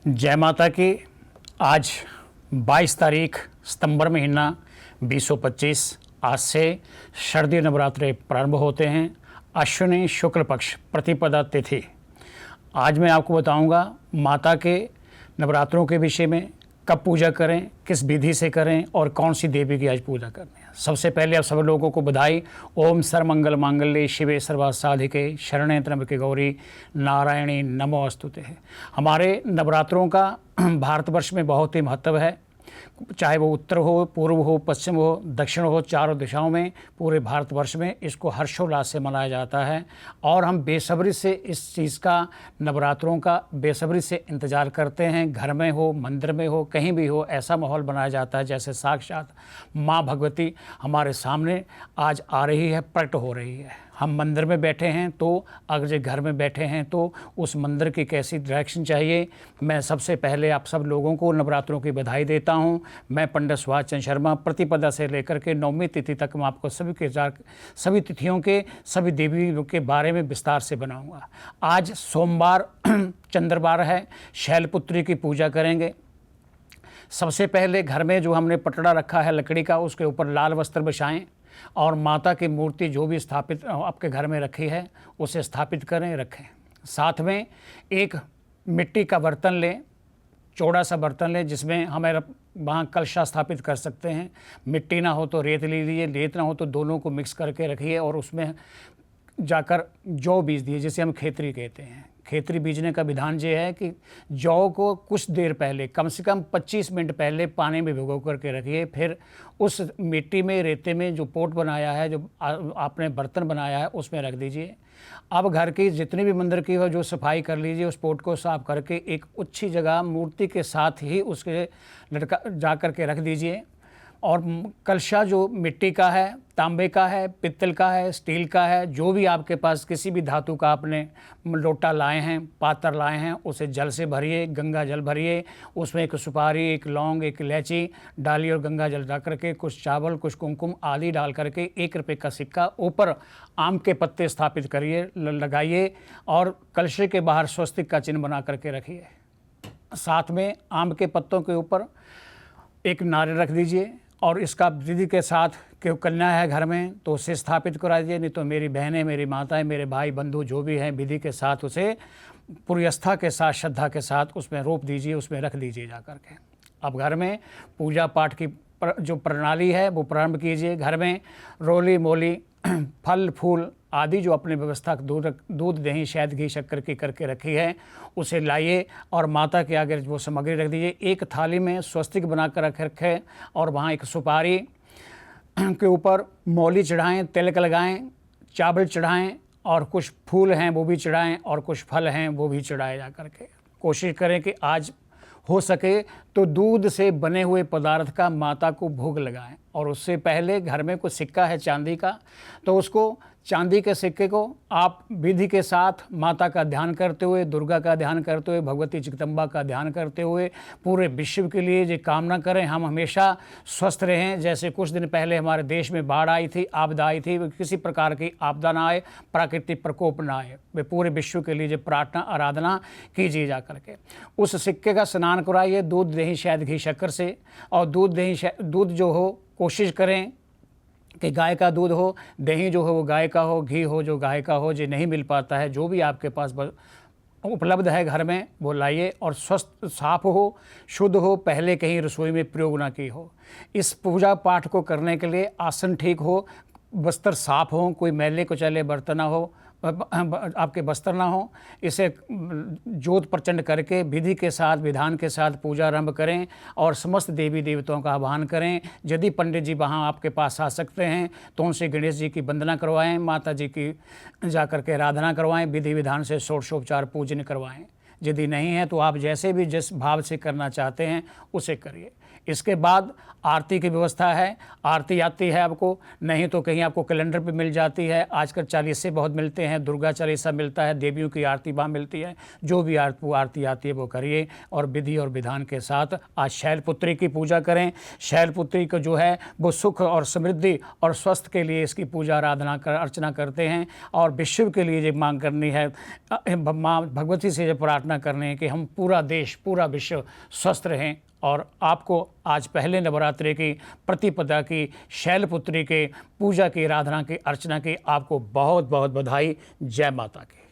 जय माता की। आज 22 तारीख सितंबर महीना 2025। आज से शारदीय नवरात्रे प्रारंभ होते हैं। अश्विनी शुक्ल पक्ष प्रतिपदा तिथि। आज मैं आपको बताऊंगा माता के नवरात्रों के विषय में, कब पूजा करें, किस विधि से करें और कौन सी देवी की आज पूजा करनी है। सबसे पहले आप सब लोगों को बधाई। ओम सर्वमंगल मांगल्ये शिवे सर्वार्थ साधिके शरण्ये त्र्यंबके गौरी नारायणी नमोस्तुते। हमारे नवरात्रों का भारतवर्ष में बहुत ही महत्व है। चाहे वो उत्तर हो, पूर्व हो, पश्चिम हो, दक्षिण हो, चारों दिशाओं में पूरे भारतवर्ष में इसको हर्षोल्लास से मनाया जाता है। और हम बेसब्री से इस चीज़ का, नवरात्रों का बेसब्री से इंतज़ार करते हैं। घर में हो, मंदिर में हो, कहीं भी हो, ऐसा माहौल बनाया जाता है जैसे साक्षात माँ भगवती हमारे सामने आज आ रही है, प्रकट हो रही है। हम मंदिर में बैठे हैं तो, अगर जो घर में बैठे हैं तो उस मंदिर की कैसी डायरेक्शन चाहिए। मैं सबसे पहले आप सब लोगों को नवरात्रों की बधाई देता हूं। मैं पंडित सुभाष चंद्र शर्मा प्रतिपदा से लेकर के 9वीं तिथि तक मैं आपको सभी तिथियों के, सभी देवियों के बारे में विस्तार से बनाऊंगा। आज सोमवार चंद्रवार है, शैलपुत्री की पूजा करेंगे। सबसे पहले घर में जो हमने पटड़ा रखा है लकड़ी का, उसके ऊपर लाल वस्त्र बिछाएं और माता की मूर्ति जो भी स्थापित आपके घर में रखी है उसे स्थापित करें, रखें। साथ में एक मिट्टी का बर्तन लें, चौड़ा सा बर्तन लें जिसमें हमें वहाँ कलशा स्थापित कर सकते हैं। मिट्टी ना हो तो रेत ले लीजिए, रेत ना हो तो दोनों को मिक्स करके रखिए और उसमें जाकर जौ बीज दिए, जिसे हम खेतरी कहते हैं। खेतरी बीजने का विधान ये है कि जौ को कुछ देर पहले, कम से कम 25 मिनट पहले पानी में भिगो करके रखिए। फिर उस मिट्टी में, रेते में जो पोट बनाया है, जो आपने बर्तन बनाया है, उसमें रख दीजिए। अब घर की जितनी भी मंदिर की हो जो सफाई कर लीजिए। उस पोट को साफ करके एक अच्छी जगह मूर्ति के साथ ही उसके लटका जा कर के रख दीजिए। और कलशा जो मिट्टी का है, तांबे का है, पित्तल का है, स्टील का है, जो भी आपके पास किसी भी धातु का आपने लोटा लाए हैं, पात्र लाए हैं, उसे जल से भरिए, गंगा जल भरिए। उसमें एक सुपारी, एक लौंग, एक इलायची डालिए और गंगा जल डाल करके कुछ चावल, कुछ कुमकुम आदि डाल करके 1 रुपये का सिक्का, ऊपर आम के पत्ते स्थापित करिए, लगाइए और कलशे के बाहर स्वस्तिक का चिन्ह बना करके रखिए। साथ में आम के पत्तों के ऊपर एक नारियल रख दीजिए और इसका विधि के साथ, क्यों कन्या है घर में तो उसे स्थापित करा दीजिए, नहीं तो मेरी बहनें, मेरी माताएं, मेरे भाई बंधु जो भी हैं, विधि के साथ उसे पूरी आस्था के साथ, श्रद्धा के साथ उसमें रोप दीजिए, उसमें रख दीजिए जा कर के। अब घर में पूजा पाठ की जो प्रणाली है वो प्रारंभ कीजिए। घर में रोली मोली फल फूल आदि जो अपनी व्यवस्था दूध दही शहद घी शक्कर की करके रखी है उसे लाइए और माता के आगे वो सामग्री रख दीजिए। एक थाली में स्वस्तिक बनाकर रखें और वहाँ एक सुपारी के ऊपर मौली चढ़ाएं, तिलक लगाएं, चावल चढ़ाएं और कुछ फूल हैं वो भी चढ़ाएं और कुछ फल हैं वो भी चढ़ाए जा करके। कोशिश करें कि आज हो सके तो दूध से बने हुए पदार्थ का माता को भोग लगाएं। और उससे पहले घर में कुछ सिक्का है चांदी का, तो उसको चांदी के सिक्के को आप विधि के साथ माता का ध्यान करते हुए, दुर्गा का ध्यान करते हुए, भगवती जगदम्बा का ध्यान करते हुए पूरे विश्व के लिए ये कामना करें हम हमेशा स्वस्थ रहें। जैसे कुछ दिन पहले हमारे देश में बाढ़ आई थी, आपदा आई थी, किसी प्रकार की आपदा ना आए, प्राकृतिक प्रकोप ना आए, वे पूरे विश्व के लिए प्रार्थना आराधना कीजिए जा करके। उस सिक्के का स्नान कराइए दूध दही शहद घी शक्कर से। और दूध जो हो कोशिश करें कि गाय का दूध हो, दही जो हो वो गाय का हो, घी हो जो गाय का हो। जो नहीं मिल पाता है, जो भी आपके पास उपलब्ध है घर में वो लाइए और स्वस्थ साफ हो, शुद्ध हो, पहले कहीं रसोई में प्रयोग ना की हो। इस पूजा पाठ को करने के लिए आसन ठीक हो, बस्तर साफ हो, कोई मैले कुचैले बर्तन ना हो, आपके बस्तर ना हो। इसे जोत प्रचंड करके विधि के साथ, विधान के साथ पूजा आरंभ करें और समस्त देवी देवताओं का आह्वान करें। यदि पंडित जी वहाँ आपके पास आ सकते हैं तो उनसे गणेश जी की वंदना करवाएं, माता जी की जा कर के आराधना करवाएं, विधि विधान से षोडशोपचार पूजन करवाएं। यदि नहीं है तो आप जैसे भी जिस भाव से करना चाहते हैं उसे करिए। इसके बाद आरती की व्यवस्था है। आरती आती है आपको, नहीं तो कहीं आपको कैलेंडर पे मिल जाती है। आजकल चालीसे बहुत मिलते हैं, दुर्गा चालीसा मिलता है, देवियों की आरती वहाँ मिलती है। जो भी आरती आती है वो करिए और विधि और विधान के साथ आज शैलपुत्री की पूजा करें। शैलपुत्री को जो है वो सुख और समृद्धि और स्वस्थ के लिए इसकी पूजा आराधना अर्चना करते हैं और विश्व के लिए ये मांग करनी है। माँ भगवती से प्रार्थना प्रार्थना करने कि हम पूरा देश, पूरा विश्व स्वस्थ रहें। और आपको आज पहले नवरात्रि की, प्रतिपदा की, शैलपुत्री के पूजा की, आराधना की, अर्चना की आपको बहुत बहुत बधाई। जय माता की।